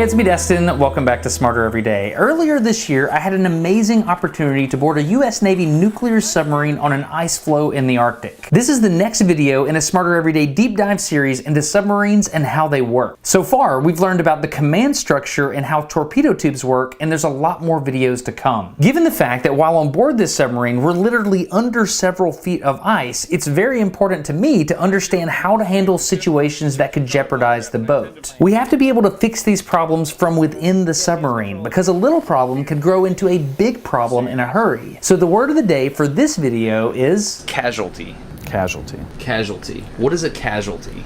Hey, it's me, Destin. Welcome back to Smarter Every Day. Earlier this year, I had an amazing opportunity to board a US Navy nuclear submarine on an ice floe in the Arctic. This is the next video in a Smarter Everyday deep dive series into submarines and how they work. So far, we've learned about the command structure and how torpedo tubes work, and there's a lot more videos to come. Given the fact that while on board this submarine, we're literally under several feet of ice, it's very important to me to understand how to handle situations that could jeopardize the boat. We have to be able to fix these problems from within the submarine, because a little problem could grow into a big problem in a hurry. So the word of the day for this video is casualty. Casualty. Casualty. What is a casualty?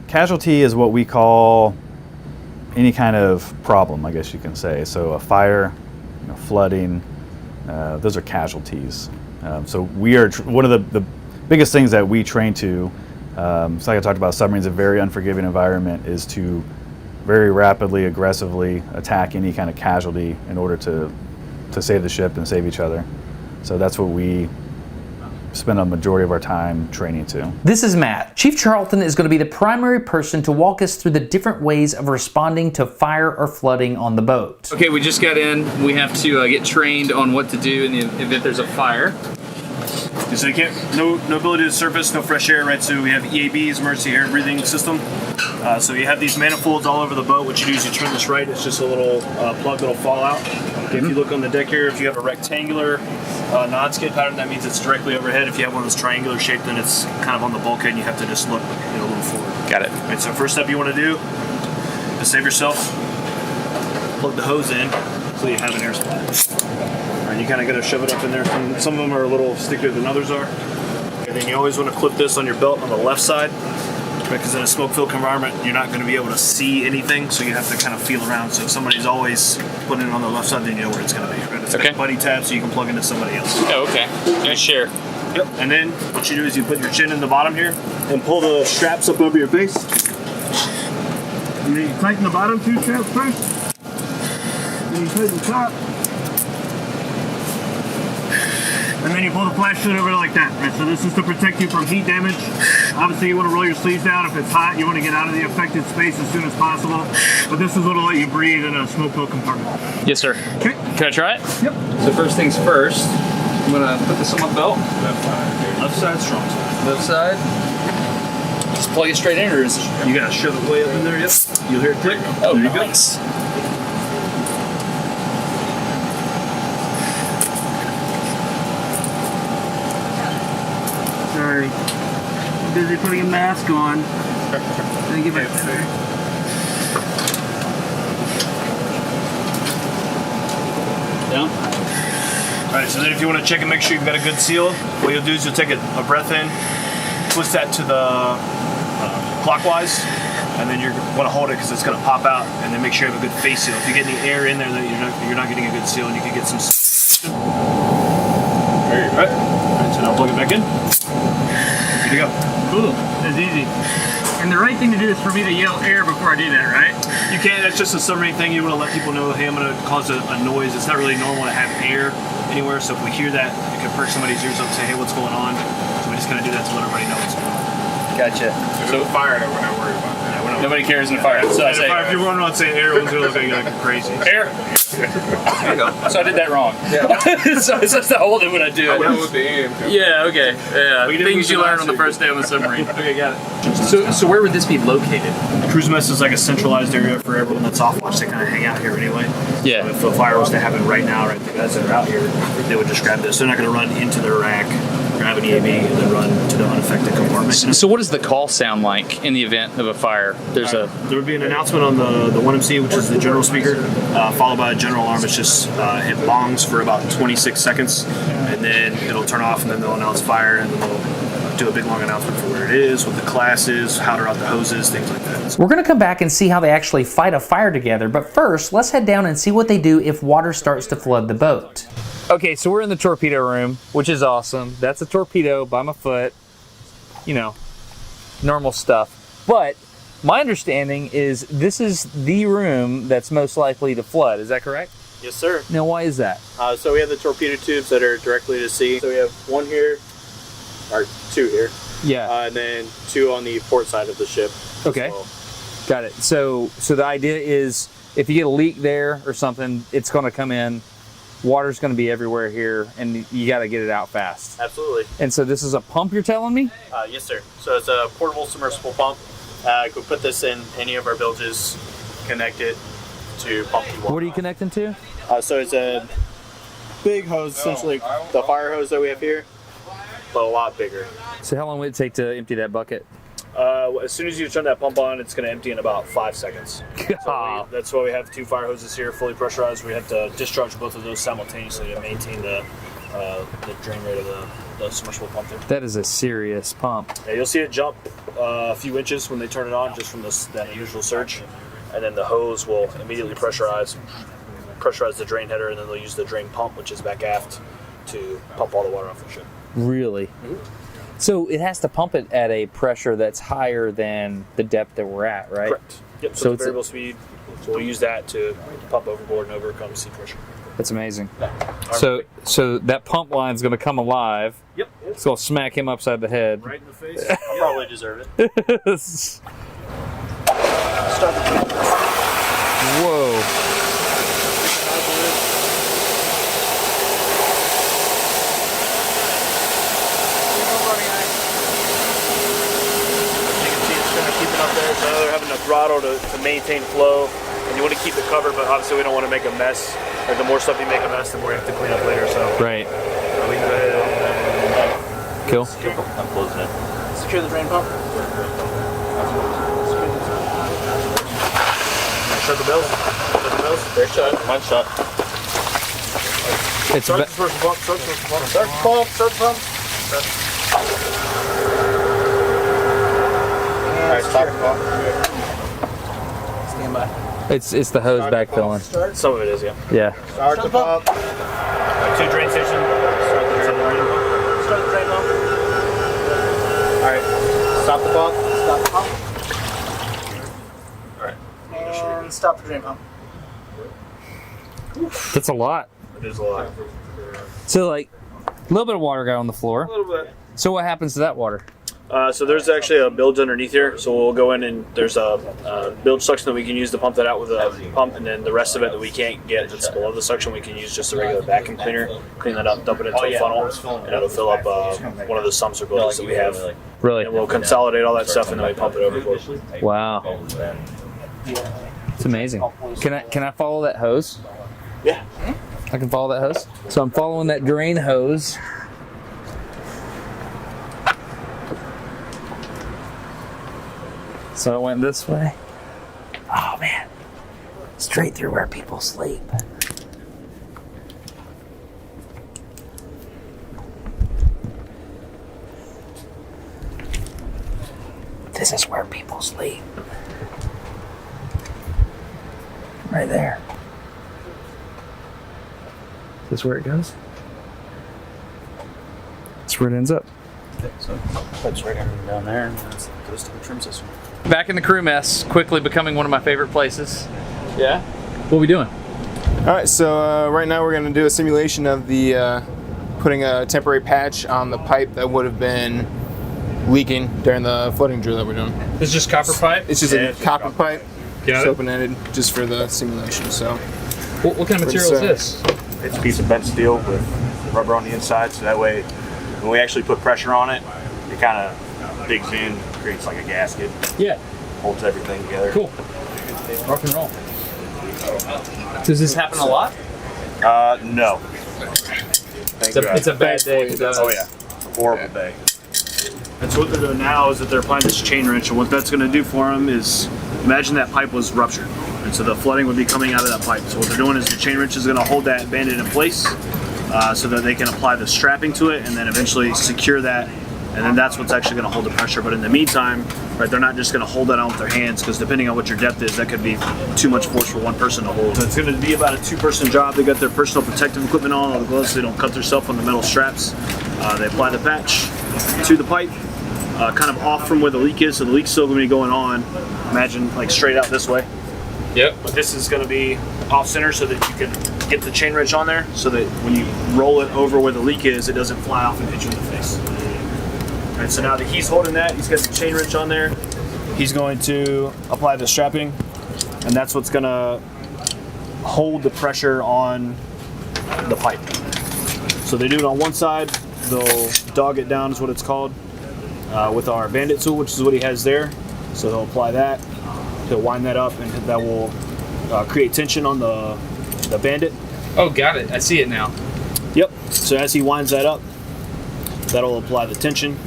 Casualty is what we call any kind of problem, I guess you can say. So a fire, flooding, those are casualties. So we are one of the biggest things that we train to, like I talked about, submarines, a very unforgiving environment, is to very rapidly, aggressively attack any kind of casualty in order to save the ship and save each other. So that's what we spend a majority of our time training to. This is Matt. Chief Charlton is going to be the primary person to walk us through the different ways of responding to fire or flooding on the boat. Okay, we just got in. We have to get trained on what to do in the event there's a fire. So you can't, no ability to surface, no fresh air, right? So we have EABs, emergency air breathing system. So you have these manifolds all over the boat. What you do is you turn this right, it's just a little plug that'll fall out. Okay, if you look on the deck here, if you have a rectangular non-skid pattern, that means it's directly overhead. If you have one that's triangular shaped, then it's kind of on the bulkhead and you have to just look a little forward. Got it. All right, so first step you want to do is save yourself, plug the hose in so you have an air supply. You kind of got to shove it up in there. Some of them are a little stickier than others are. And then you always want to clip this on your belt on the left side, because in a smoke-filled environment, you're not going to be able to see anything, so you have to kind of feel around. So if somebody's always putting it on the left side, then you know where it's going to be. Right? It's got a buddy tab, so you can plug into somebody else. Oh, okay. Yeah, share. Yep. And then what you do is you put your chin in the bottom here and pull the straps up over your face. And then you tighten the bottom two straps first. Then you tighten the top. And then you pull the flash hood over like that. Right, so this is to protect you from heat damage. Obviously you want to roll your sleeves down. If it's hot, you want to get out of the affected space as soon as possible. But this is what will let you breathe in a smoke-filled compartment. Yes, sir. Okay. Can I try it? Yep. So first things first, I'm going to put this on my belt. Left side, strong side. Left side. Just plug it straight in, or is it? You got to shove it way up in there, yep. You'll hear it click. Oh, there you nice. Go. Sorry. I'm busy putting a mask on. Thank you. Down. Alright, so then if you want to check and make sure you've got a good seal, what you'll do is you'll take a breath in, twist that to the clockwise, and then you want to hold it because it's going to pop out, and then make sure you have a good face seal. If you get any air in there, then you're not getting a good seal, and you can get some. There you go. Alright, so now plug it back in. Good to go. Cool. That's easy. And the right thing to do is for me to yell air before I do that, right? You can. That's just a submarine thing. You want to let people know, hey, I'm going to cause a noise. It's not really normal to have air anywhere, so if we hear that, it can perk somebody's ears up and say, hey, what's going on? So we just kind of do that to let everybody know what's going on. Gotcha. So fire, we're not worried about that. Nobody cares in the fire. So I say, if you're running around saying air, everyone's going to look at you like crazy. air. There you go. So I did that wrong. Yeah. so that's not hold it when I do it. With the aim. Yeah, okay. Yeah. Things you learn on the first day on the submarine. Okay, got it. So where would this be located? Cruise mess is like a centralized area for everyone that's off watch. They kind of hang out here anyway. Yeah. So if a fire was to happen right now, right, the guys that are out here, they would just grab this. They're not going to run into their rack, grab an EAB, and then run to the unaffected compartment. So what does the call sound like in the event of a fire? There would be an announcement on the 1MC, which is the general speaker, followed by a general alarm. It's just it bongs for about 26 seconds, and then it'll turn off, and then they'll announce fire, and then they'll do a big long announcement for where it is, what the class is, how to route the hoses, things like that. We're going to come back and see how they actually fight a fire together, but first, let's head down and see what they do if water starts to flood the boat. Okay, so we're in the torpedo room, which is awesome. That's a torpedo by my foot. You know, normal stuff. But my understanding is this is the room that's most likely to flood. Is that correct? Yes, sir. Now, why is that? So we have the torpedo tubes that are directly to sea. So we have one here, or two here. Yeah. And then two on the port side of the ship. Okay. Got it. So the idea is if you get a leak there or something, it's going to come in. Water's going to be everywhere here, and you got to get it out fast. Absolutely. And so this is a pump you're telling me? Yes, sir. So it's a portable submersible pump. Could put this in any of our bilges, connect it to pump the water. What are you connecting to? So it's a big hose, essentially the fire hose that we have here, but a lot bigger. So how long would it take to empty that bucket? As soon as you turn that pump on, it's going to empty in about 5 seconds. So that's why we have 2 fire hoses here, fully pressurized. We have to discharge both of those simultaneously to maintain the drain rate of the submersible pump there. That is a serious pump. Yeah, you'll see it jump a few inches when they turn it on, just from that usual surge, and then the hose will immediately pressurize the drain header, and then they'll use the drain pump, which is back aft, to pump all the water off the ship. Really? Mm-hmm. So it has to pump it at a pressure that's higher than the depth that we're at, right? Correct. Yep. So it's variable speed. So we'll use that to pump overboard and overcome sea pressure. That's amazing. So that pump line is going to come alive. Yep. It's going to smack him upside the head. Right in the face. I'll probably deserve it. Whoa. Up there, so they're having a throttle to maintain flow, and you want to keep it covered, but obviously we don't want to make a mess. Like the more stuff you make a mess, the more you have to clean up later. So Right. we can go ahead and Cool. I'm closing it. Secure the drain pump. shut the bells. Shut the bells. They're shut. Mine's shut. It's Start the first pump. Start the pump. Start the pump. Start the pump. All right, stop the pump. Stand by. it's the hose backfilling. Some of it is, yeah. Yeah. Start the pump. 2 drain stations. Start the drain pump. Start the drain pump. All right, stop the pump. Stop the pump. All right. And stop the drain pump. That's a lot. It is a lot. So like a little bit of water got on the floor. A little bit. So what happens to that water? So there's actually a bilge underneath here, so we'll go in and there's a bilge suction that we can use to pump that out with a pump, and then the rest of it that we can't get that's below the suction, we can use just a regular vacuum cleaner, clean that up, dump it into a funnel, and it'll fill up one of the sumps or bilges that we have. Really? And we'll consolidate all that stuff and then we pump it overboard. Wow. It's amazing. Can I follow that hose? Yeah. I can follow that hose? So I'm following that drain hose. So it went this way. Oh man. Straight through where people sleep. This is where people sleep. Right there. Is this where it goes? That's where it ends up. So pipes right down there, and then it goes to the trim system. Back in the crew mess, quickly becoming one of my favorite places. Yeah. What are we doing? All right, so right now we're going to do a simulation of the putting a temporary patch on the pipe that would have been leaking during the flooding drill that we're doing. This is just copper pipe? It's just a copper pipe. Got It's it. open-ended, just for the simulation. So What kind of material is this? It's a piece of bent steel with rubber on the inside, so that way when we actually put pressure on it, it kind of digs in, creates like a gasket, Yeah. holds everything together. Cool. Rock and roll. Does this happen a lot? No. Thank God. It's a bad day. Oh yeah, it's a horrible day. And so what they're doing now is that they're applying this chain wrench, and what that's going to do for them is, imagine that pipe was ruptured, and so the flooding would be coming out of that pipe. So what they're doing is the chain wrench is going to hold that banded in place, so that they can apply the strapping to it, and then eventually secure that, and then that's what's actually going to hold the pressure. But in the meantime, right, they're not just going to hold that on with their hands, because depending on what your depth is, that could be too much force for one person to hold. So it's going to be about a 2-person job. They got their personal protective equipment on, all the gloves, so they don't cut themselves on the metal straps. They apply the patch to the pipe, kind of off from where the leak is, so the leak's still going to be going on. Imagine like straight out this way. Yep. But this is going to be off center so that you can get the chain wrench on there, so that when you roll it over where the leak is, it doesn't fly off and hit you in the face. All right, so now that he's holding that, he's got the chain wrench on there. He's going to apply the strapping, and that's what's going to hold the pressure on the pipe. So they do it on one side, they'll dog it down is what it's called, with our bandit tool, which is what he has there. So he'll apply that, he'll wind that up, and that will create tension on the bandit. Oh, got it. I see it now. Yep. So as he winds that up, that'll apply the tension.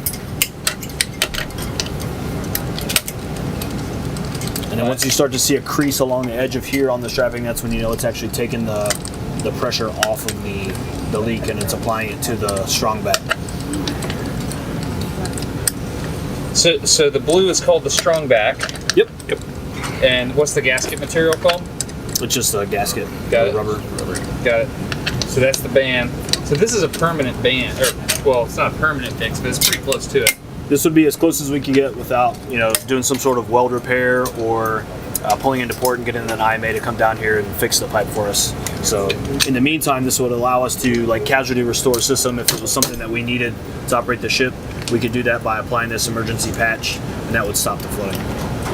And then once you start to see a crease along the edge of here on the strapping, that's when you know it's actually taking the pressure off of the leak and it's applying it to the strong back. So the blue is called the strong back. Yep. And what's the gasket material called? It's just a gasket. Got it. Rubber. Got it. So that's the band. So this is a permanent band, or well, it's not a permanent fix, but it's pretty close to it. This would be as close as we could get without, doing some sort of weld repair or pulling into port and getting an IMA to come down here and fix the pipe for us. So in the meantime, this would allow us to casualty restore system if it was something that we needed to operate the ship. We could do that by applying this emergency patch, and that would stop the flooding.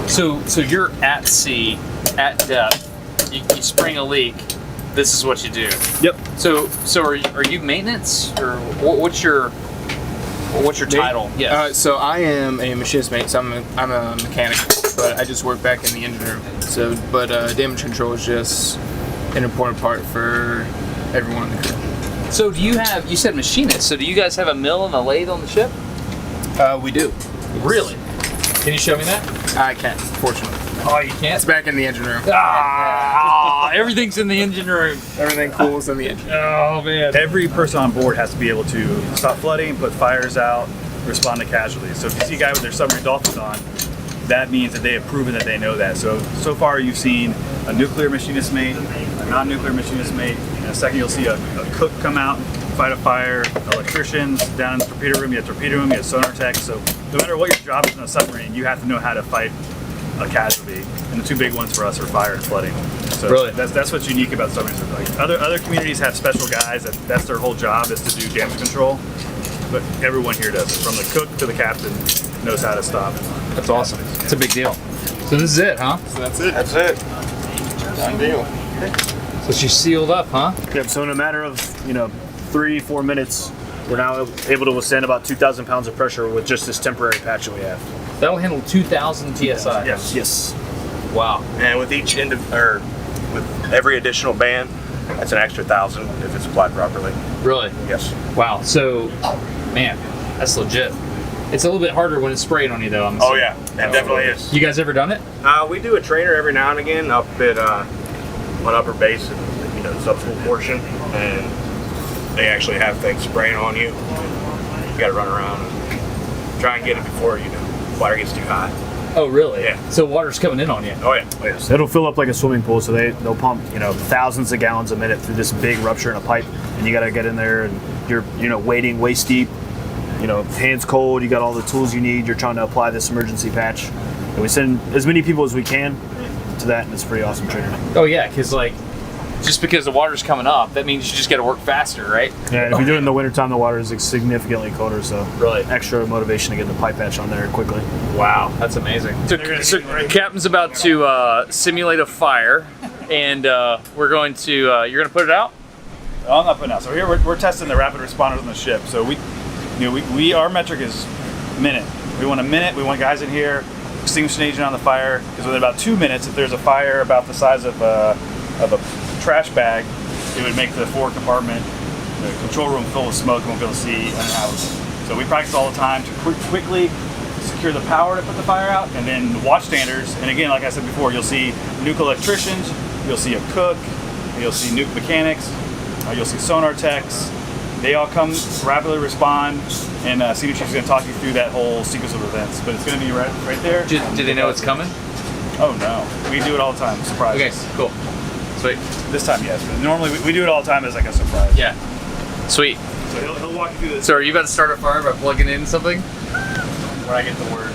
So you're at sea, at depth. You spring a leak. This is what you do. Yep. So are you maintenance, or what's your title? Yes. So I am a machinist mate. So I'm a mechanic, but I just work back in the engine room. So, but damage control is just an important part for everyone in the crew. So you said machinist. So do you guys have a mill and a lathe on the ship? We do. Really? Can you show me that? I can't, fortunately. Oh, you can't? It's back in the engine room. Everything's in the engine room. Everything cools in the engine. Oh man. Every person on board has to be able to stop flooding, put fires out, respond to casualties. So if you see a guy with their submarine dolphins on, that means that they have proven that they know that. So far you've seen a nuclear machinist mate, a non-nuclear machinist mate. In a second you'll see a cook come out, fight a fire, electricians. Down in the torpedo room, you have torpedo room, you have sonar tech. So no matter what your job is in a submarine, you have to know how to fight a casualty. And the two big ones for us are fire and flooding. So really? That's what's unique about submarines. Like other communities have special guys that's their whole job is to do damage control. But everyone here does it, from the cook to the captain knows how to stop. That's awesome. It's a big deal. So this is it, huh? So that's it. That's it. Done deal. So she's sealed up, huh? Yep. So in a matter of 3-4 minutes, we're now able to withstand about 2,000 pounds of pressure with just this temporary patch that we have. That'll handle 2,000 psi. Yes. Wow. And with each with every additional band, that's an extra 1,000 if it's applied properly. Really? Yes. Wow. So, man, that's legit. It's a little bit harder when it's spraying on you, though. I'm Oh assuming. yeah, it definitely is. You guys ever done it? We do a trainer every now and again up at on upper base, the subschool portion, and they actually have things spraying on you. You got to run around and try and get it before water gets too hot. Oh, really? Yeah. So water's coming in on you. Oh yeah. Yes. It'll fill up like a swimming pool, so they'll pump thousands of gallons a minute through this big rupture in a pipe, and you got to get in there, and you're wading waist deep, hands cold. You got all the tools you need. You're trying to apply this emergency patch, and we send as many people as we can to that, and it's a pretty awesome training. Oh, yeah, because, just because the water's coming up, that means you just got to work faster, right? Yeah, and if you do it in the wintertime, the water is significantly colder, so Really? extra motivation to get the pipe patch on there quickly. Wow, that's amazing. So Captain's about to simulate a fire, and we're going to, you're going to put it out? I'm not putting out. So here we're testing the rapid responders on the ship. So we our metric is minute. We want a minute. We want guys in here extinguishing agent on the fire, because within about 2 minutes, if there's a fire about the size of a trash bag, it would make the forward compartment, the control room full of smoke and won't be able to see in and out. So we practice all the time to quickly secure the power to put the fire out, and then the watchstanders. And again, like I said before, you'll see nuke electricians, you'll see a cook, you'll see nuke mechanics, you'll see sonar techs. They all come, rapidly respond, and Senior Chief's going to talk you through that whole sequence of events. But it's going to be right there. Do they know it's coming? Oh no, we do it all the time. Surprise. Okay, cool. Sweet. This time, yes. But normally, we do it all the time as like a surprise. Yeah. Sweet. So he'll walk you through this. So are you about to start a fire by plugging in something? When I get the word.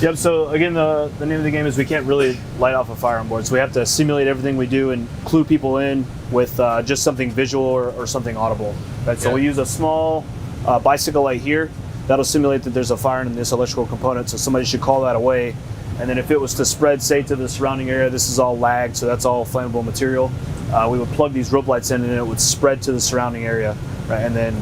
Yep, so again, the name of the game is we can't really light off a fire on board, so we have to simulate everything we do and clue people in with just something visual or something audible. Right? So Yeah. we use a small bicycle light here. That'll simulate that there's a fire in this electrical component, so somebody should call that away. and then if it was to spread, say, to the surrounding area, this is all lagged, so that's all flammable material. We would plug these rope lights in, and it would spread to the surrounding area, right? And then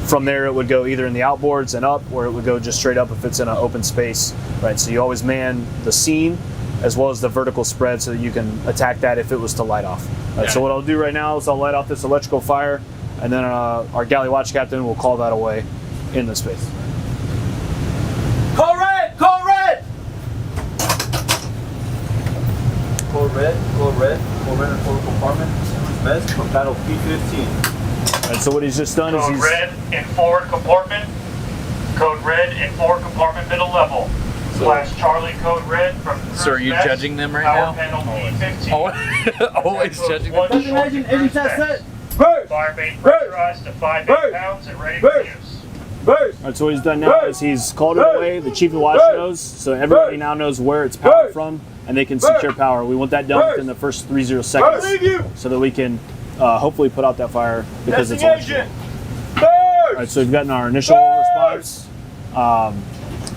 from there, it would go either in the outboards and up, or it would go just straight up if it's in an open space, right? So you always man the seam as well as the vertical spread so that you can attack that if it was to light off. Right, so what I'll do right now is I'll light off this electrical fire, and then our galley watch captain will call that away in the space. Code red! Code red! Code red, code red, code red and forward compartment. Best from battle P15. And so what he's just done is Code he's... red in forward compartment. Code red in forward compartment middle level. Flash Charlie code red from the So are you judging them right power now? panel P15. Always judging them. Engine test set. Fire main pressurized to 5 pounds and ready for use. All right, so what he's done now is he's called it away. The chief of watch knows, so everybody now knows where it's powered from, and they can secure power. We want that done within the first 30 seconds, so that we can hopefully put out that fire because it's electrical. All right, so we've gotten our initial response.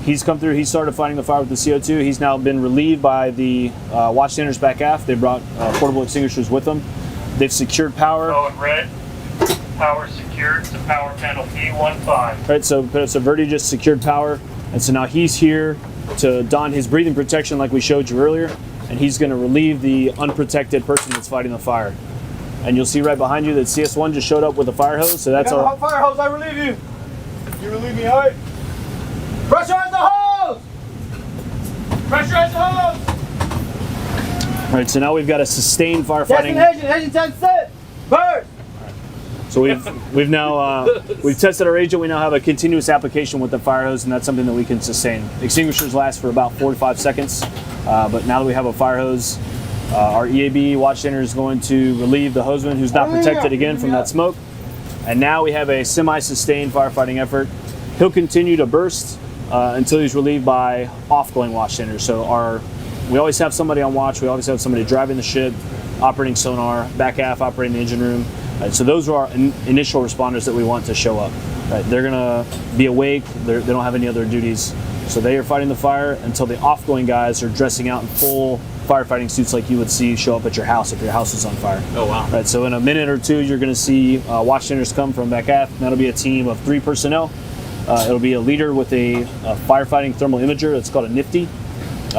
He's come through. He started fighting the fire with the CO2. He's now been relieved by the watchstanders back aft. They brought portable extinguishers with them. They've secured power. Code red. Power secured to power panel P15. All right, so Verdi just secured power, and so now he's here to don his breathing protection like we showed you earlier, and he's going to relieve the unprotected person that's fighting the fire. And you'll see right behind you that CS1 just showed up with a fire hose, so that's our fire hose, I relieve you. You relieve me, alright? Pressurize the hose! Pressurize the hose! All right, so now we've got a sustained firefighting. Engine test set. Burn! So we've now we've tested our agent. We now have a continuous application with the fire hose, and that's something that we can sustain. Extinguishers last for about 4 to 5 seconds, but now that we have a fire hose, our EAB watchstander is going to relieve the hoseman who's not protected again from that smoke. And now we have a semi-sustained firefighting effort. He'll continue to burst until he's relieved by off-going watchstanders. So we always have somebody on watch. We always have somebody driving the ship, operating sonar, back aft, operating the engine room. Right, so those are our initial responders that we want to show up. Right, they're gonna be awake. They don't have any other duties. So they are fighting the fire until the off-going guys are dressing out in full firefighting suits like you would see show up at your house if your house is on fire. Oh, wow. Right, so in a minute or two, you're gonna see watchstanders come from back aft. That'll be a team of 3 personnel. It'll be a leader with a firefighting thermal imager. That's called a NIFTY.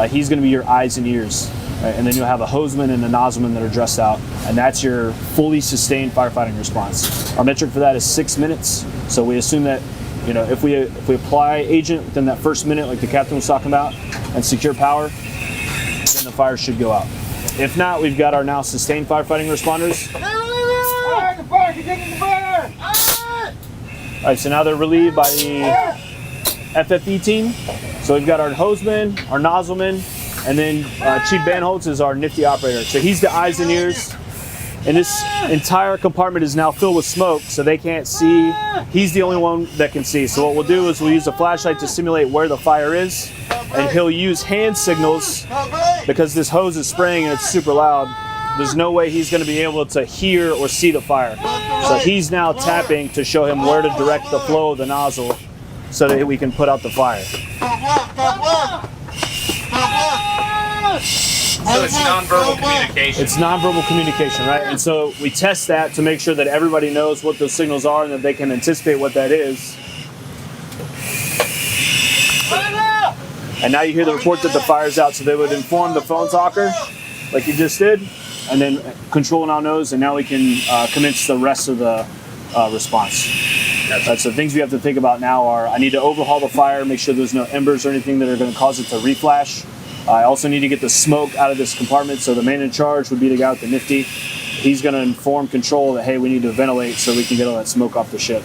He's gonna be your eyes and ears. Right, and then you'll have a hoseman and a nozzleman that are dressed out, and that's your fully sustained firefighting response. Our metric for that is 6 minutes. So we assume that, you know, if we apply agent within that first minute, like the captain was talking about, and secure power, then the fire should go out. If not, we've got our now sustained firefighting responders. All right, so now they're relieved by the FFE team. So we've got our hoseman, our nozzleman, and then Chief Banholtz is our nifty operator. So he's the eyes and ears. And this entire compartment is now filled with smoke, so they can't see. He's the only one that can see. So what we'll do is we'll use a flashlight to simulate where the fire is, and he'll use hand signals because this hose is spraying and it's super loud. There's no way he's going to be able to hear or see the fire. So he's now tapping to show him where to direct the flow of the nozzle so that we can put out the fire. So it's nonverbal communication. It's nonverbal communication, right? And so we test that to make sure that everybody knows what those signals are and that they can anticipate what that is. And now you hear the report that the fire's out, so they would inform the phone talker, like you just did, and then control now knows, and now we can commence the rest of the response. So things we have to think about now are, I need to overhaul the fire, make sure there's no embers or anything that are going to cause it to reflash. I also need to get the smoke out of this compartment, so the man in charge would be the guy with the nifty. He's going to inform control that, hey, we need to ventilate so we can get all that smoke off the ship.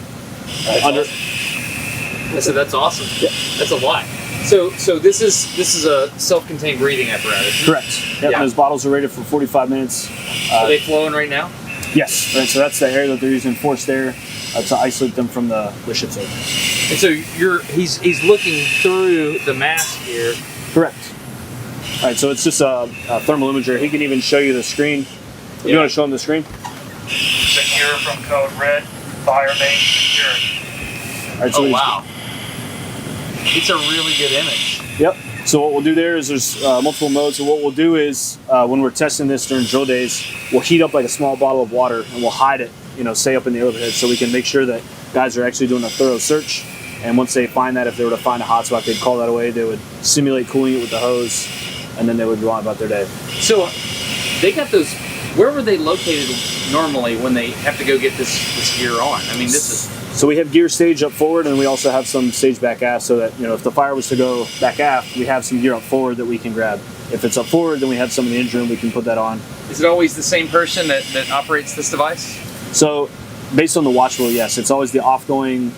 So that's awesome. Yeah. That's a lot. So this is a self-contained breathing apparatus. Correct. Yep, Yeah. Those bottles are rated for 45 minutes. Are they flowing right now? Yes. Right, so that's the air that they're using, forced air, to isolate them from the ship's open. And so he's looking through the mask here. Correct. All right, so it's just a thermal imager. He can even show you the screen. You want to show him the screen? Secure from code red. Fire main secured. All right, so Oh, wow. It's a really good image. Yep. So what we'll do there is there's multiple modes. So what we'll do is when we're testing this during drill days, we'll heat up like a small bottle of water and we'll hide it, say up in the overhead, so we can make sure that guys are actually doing a thorough search. And once they find that, if they were to find a hot spot, they'd call that away. They would simulate cooling it with the hose, and then they would go on about their day. So they got those. Where were they located normally when they have to go get this gear on? I mean, this is. So we have gear staged up forward, and we also have some staged back aft, so that if the fire was to go back aft, we have some gear up forward that we can grab. If it's up forward, then we have some in the engine room. We can put that on. Is it always the same person that operates this device? So, based on the watch wheel, yes, it's always the off-going.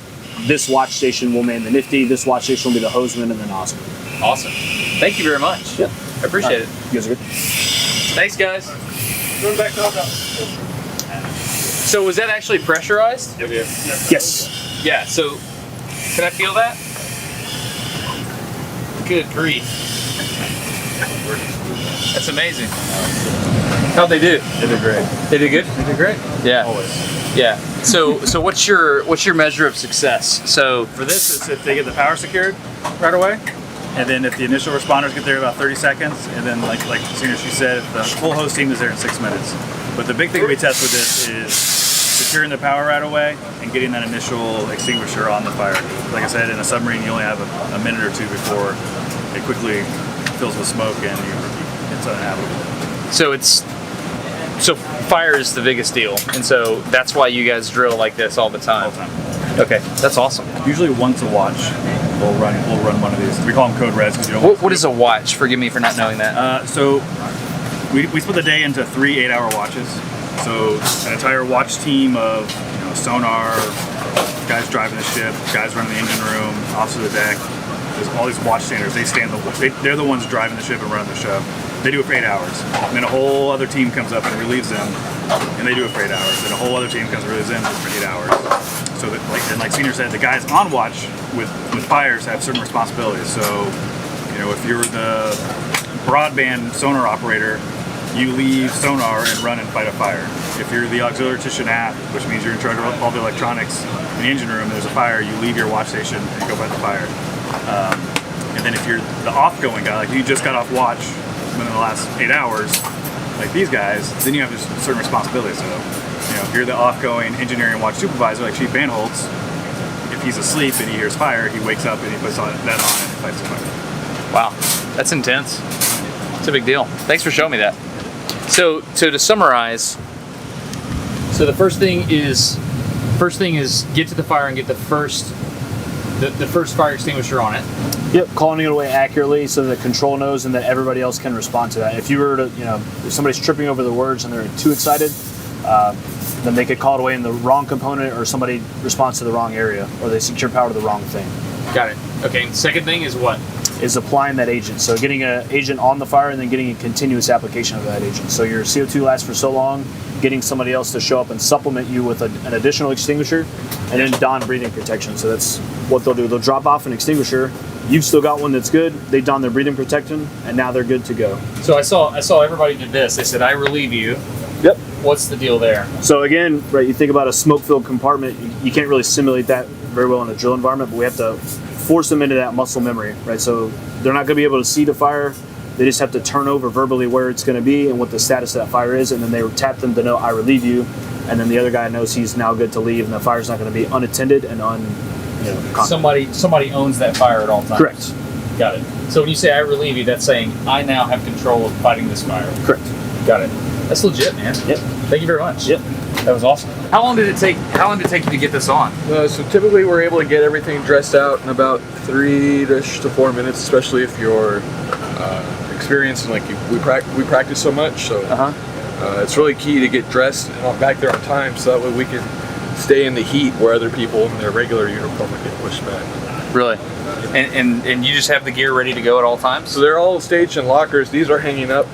This watch station will man the nifty. This watch station will be the hoseman and the nozzle. Awesome. Thank you very much. Yep. I appreciate it. You guys are good. Thanks, guys. Going back to So was that actually pressurized? Yes. Yeah, so can I feel that? Good grief. That's amazing. How'd they do? They did great. They did good? They did great. Yeah. Always. Yeah. So what's your measure of success? So For this, it's if they get the power secured right away, and then if the initial responders get there in about 30 seconds, and then like Senior, she said, if the full host team is there in 6 minutes. But the big thing we test with this is securing the power right away and getting that initial extinguisher on the fire. Like I said, in a submarine, you only have a minute or two before it quickly fills with smoke and it's uninhabitable. so fire is the biggest deal, and so that's why you guys drill like this all the time. All the time. Okay, that's awesome. Usually once a watch, we'll run one of these. We call them code reds because you don't. What is a watch? Forgive me for not knowing that. So we split the day into 3 8-hour watches. So an entire watch team of sonar, guys driving the ship, guys running the engine room, officer of the deck. There's all these watch standers. They're the ones driving the ship and running the show. They do it for 8 hours. And then a whole other team comes up and relieves them, and they do it for 8 hours. Then a whole other team comes and relieves them for 8 hours. So that, like Senior said, the guys on watch with fires have certain responsibilities. So, if you're the broadband sonar operator, you leave sonar and run and fight a fire. If you're the auxiliary technician aft, which means you're in charge of all the electronics in the engine room, there's a fire, you leave your watch station and go fight the fire. And then if you're the off-going guy, like you just got off watch within the last 8 hours, like these guys, then you have just certain responsibilities. So, if you're the off-going engineering watch supervisor, like Chief Van Holtz, if he's asleep and he hears fire, he wakes up and he puts that on and fights the fire. Wow, that's intense. It's a big deal. Thanks for showing me that. So to summarize, so the first thing is get to the fire and get the first fire extinguisher on it. Yep, calling it away accurately so that control knows and that everybody else can respond to that. If you were to, if somebody's tripping over the words and they're too excited, then they could call it away in the wrong component, or somebody responds to the wrong area, or they secure power to the wrong thing. Got it. Okay, second thing is what? Is applying that agent. So getting an agent on the fire and then getting a continuous application of that agent. So your CO2 lasts for so long, getting somebody else to show up and supplement you with an additional extinguisher, and then don breathing protection. So that's what they'll do. They'll drop off an extinguisher. You've still got one that's good. They don their breathing protection, and now they're good to go. So I saw everybody did this. They said, I relieve you. Yep. What's the deal there? So again, right, you think about a smoke-filled compartment. You can't really simulate that very well in a drill environment, but we have to force them into that muscle memory, right? So they're not going to be able to see the fire. They just have to turn over verbally where it's going to be and what the status of that fire is, and then they tap them to know, I relieve you, and then the other guy knows he's now good to leave, and the fire's not going to be unattended and Somebody owns that fire at all times. Correct. Got it. So when you say I relieve you, that's saying I now have control of fighting this fire. Correct. Got it. That's legit, man. Yep. Thank you very much. Yep. That was awesome. How long did it take you to get this on? So typically we're able to get everything dressed out in about 3 to 4 minutes, especially if you're experienced and we practice so much. So it's really key to get dressed and back there on time, so that way we can stay in the heat where other people in their regular uniform would get pushed back. Really? And you just have the gear ready to go at all times? So they're all staged in lockers. These are hanging up,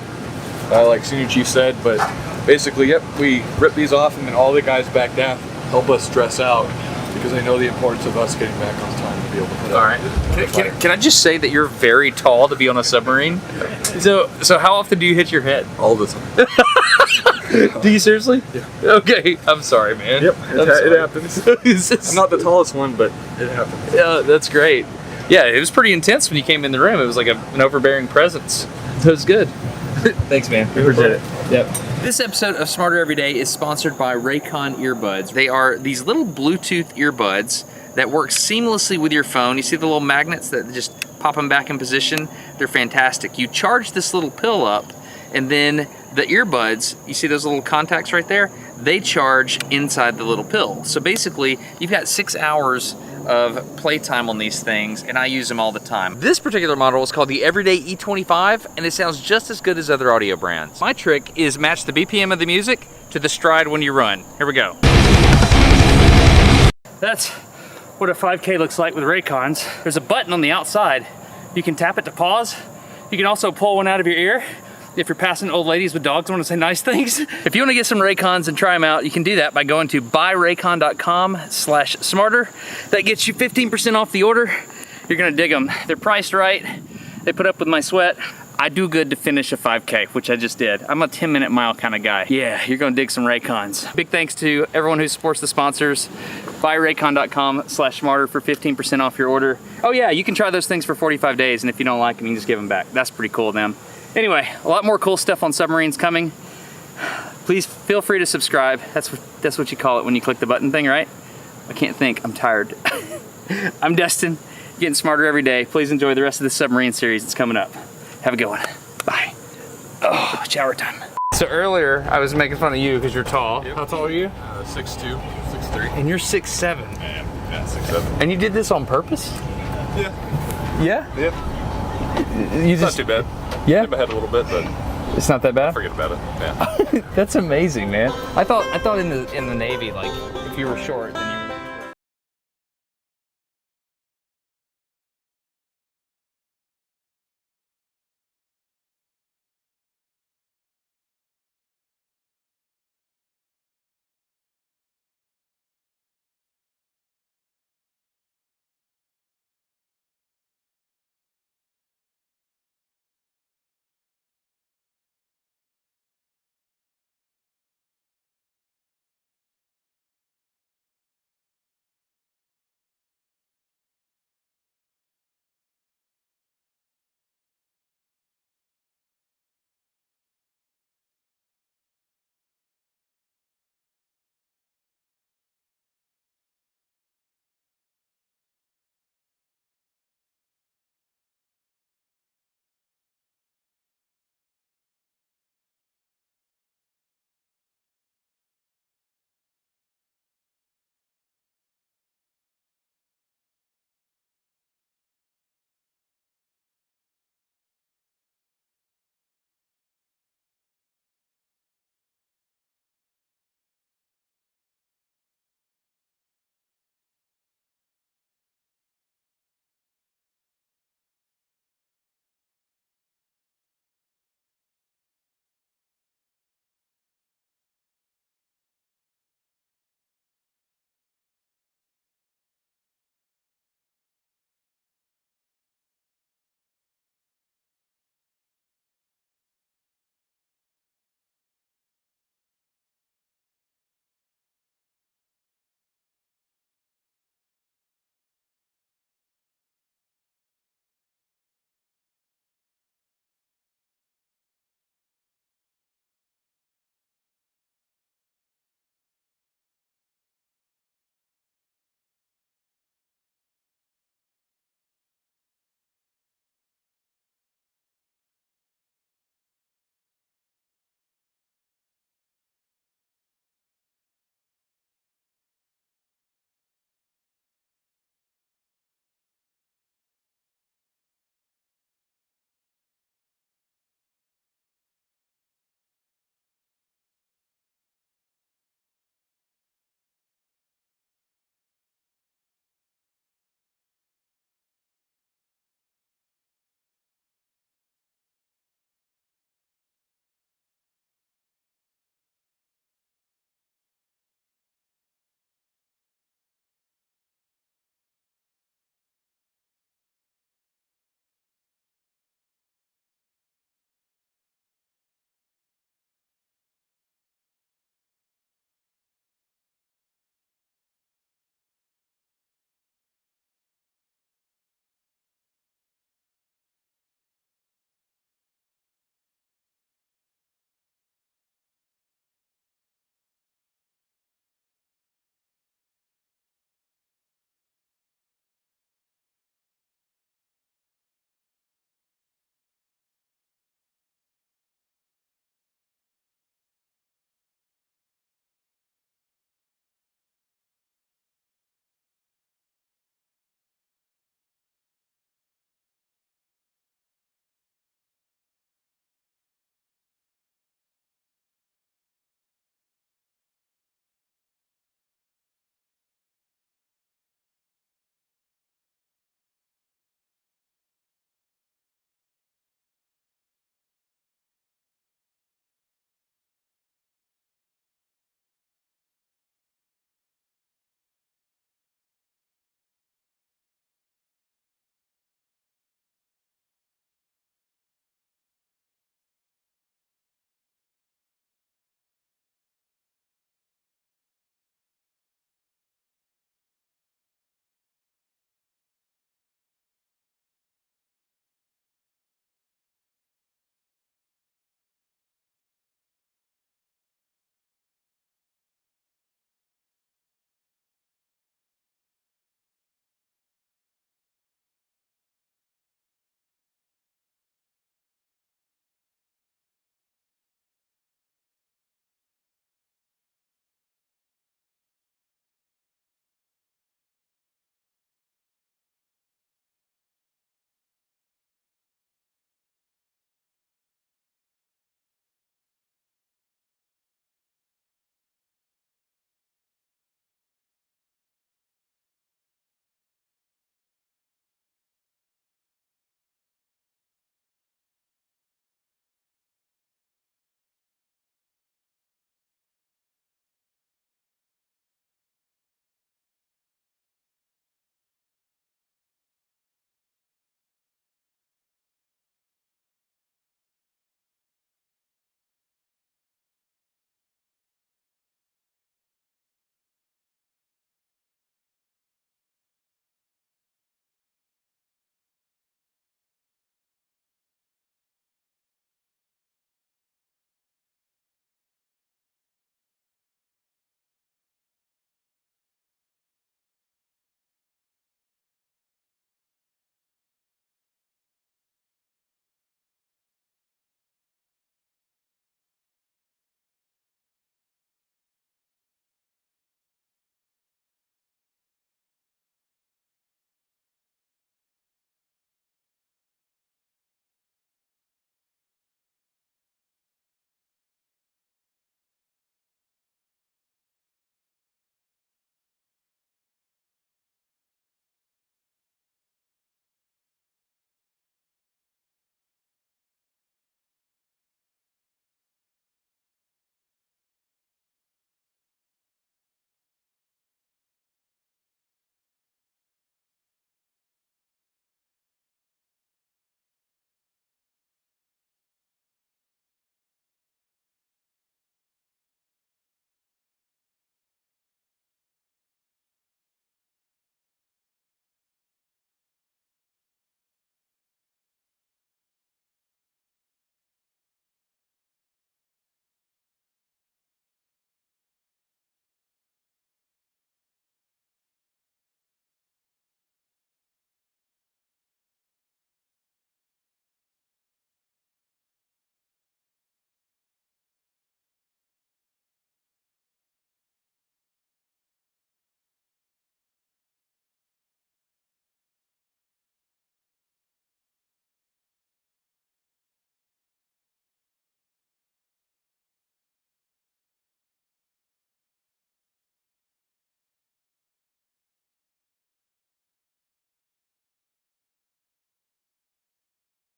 like Senior Chief said, but basically, yep, we rip these off and then all the guys back down help us dress out because they know the importance of us getting back on time to be able to put out. All right. Can I just say that you're very tall to be on a submarine? So how often do you hit your head? All the time. Do you seriously? Yeah. Okay. I'm sorry, man. Yep. It happens. I'm not the tallest one, but it happens. Yeah, that's great. Yeah, it was pretty intense when you came in the room. It was like an overbearing presence. It was good. Thanks, man. We appreciate it. Yep. This episode of Smarter Every Day is sponsored by Raycon earbuds. They are these little Bluetooth earbuds that work seamlessly with your phone. You see the little magnets that just pop them back in position? They're fantastic. You charge this little pill up, and then the earbuds, you see those little contacts right there? They charge inside the little pill. So basically, you've got 6 hours of playtime on these things, and I use them all the time. This particular model is called the Everyday E25, and it sounds just as good as other audio brands. My trick is match the BPM of the music to the stride when you run. Here we go. That's what a 5K looks like with Raycons. There's a button on the outside. You can tap it to pause. You can also pull one out of your ear if you're passing old ladies with dogs and want to say nice things. If you want to get some Raycons and try them out, you can do that by going to buyraycon.com/smarter. That gets you 15% off the order. You're gonna dig them. They're priced right. They put up with my sweat. I do good to finish a 5K, which I just did. I'm a 10-minute mile kind of guy. Yeah, you're gonna dig some Raycons. Big thanks to everyone who supports the sponsors. Buyraycon.com/smarter for 15% off your order. Oh yeah, you can try those things for 45 days, and if you don't like them, you can just give them back. That's pretty cool of them. Anyway, a lot more cool stuff on Submarines coming. Please feel free to subscribe. That's what you call it when you click the button thing, right? I can't think, I'm tired. I'm Destin, getting smarter every day. Please enjoy the rest of the Submarine series that's coming up. Have a good one. Bye. Oh, shower time. So earlier, I was making fun of you because you're tall. Yep. How tall are you? 6'2", 6'3". And you're 6'7". Yeah, 6'7". And you did this on purpose? Yeah. Yeah? Yep. It's not too bad. Yeah? Hit my head a little bit, but it's not that bad? forget about it. Yeah. That's amazing, man. I thought in the Navy, like, if you were short, then